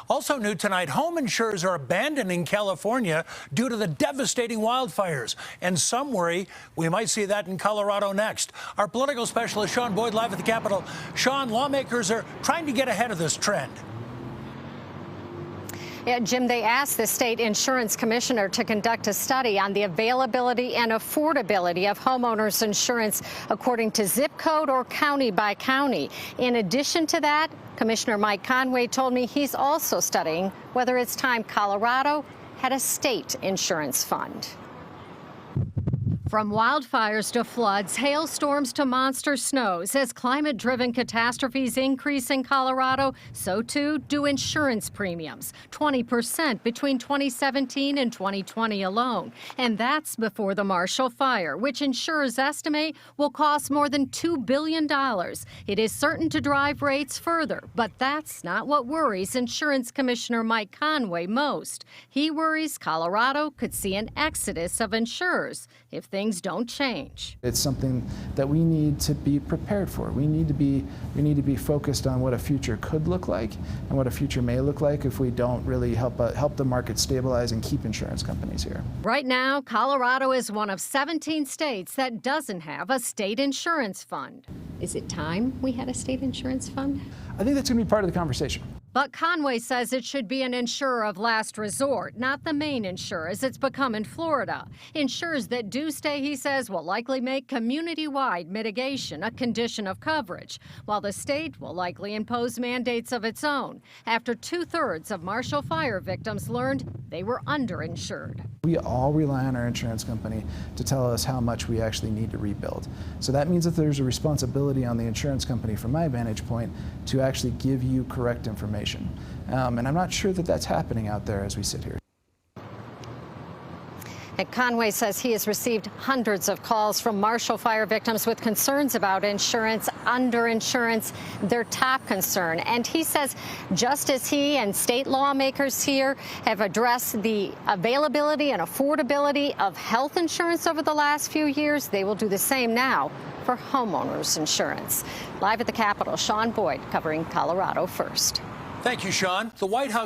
Also new tonight, home insurers are abandoning California due to the devastating wildfires. And some worry we might see that in Colorado next. Our political specialist, Sean Boyd, live at the Capitol. Sean, lawmakers are trying to get ahead of this trend. Yeah, Jim, they asked the state insurance commissioner to conduct a study on the availability and affordability of homeowners insurance according to zip code or county by county. In addition to that, Commissioner Mike Conway told me he's also studying whether it's time Colorado had a state insurance fund. From wildfires to floods, hailstorms to monster snows, as climate-driven catastrophes increase in Colorado, so too do insurance premiums, 20% between 2017 and 2020 alone. And that's before the Marshall Fire, which insurers estimate will cost more than $2 billion. It is certain to drive rates further, but that's not what worries Insurance Commissioner Mike Conway most. He worries Colorado could see an exodus of insurers if things don't change. It's something that we need to be prepared for. We need to be focused on what a future could look like and what a future may look like if we don't really help the market stabilize and keep insurance companies here. Right now, Colorado is one of 17 states that doesn't have a state insurance fund. Is it time we had a state insurance fund? I think that's going to be part of the conversation. But Conway says it should be an insurer of last resort, not the main insurer, as it's become in Florida. Insurers that do stay, he says, will likely make community-wide mitigation a condition of coverage, while the state will likely impose mandates of its own, after 2/3 of Marshall Fire victims learned they were underinsured. We all rely on our insurance company to tell us how much we actually need to rebuild. So that means that there's a responsibility on the insurance company, from my vantage point, to actually give you correct information. And I'm not sure that that's happening out there as we sit here. And Conway says he has received hundreds of calls from Marshall Fire victims with concerns about insurance, underinsurance, their top concern. And he says just as he and state lawmakers here have addressed the availability and affordability of health insurance over the last few years, they will do the same now for homeowners insurance. Live at the Capitol, Sean Boyd covering Colorado First. Thank you, Sean. The White House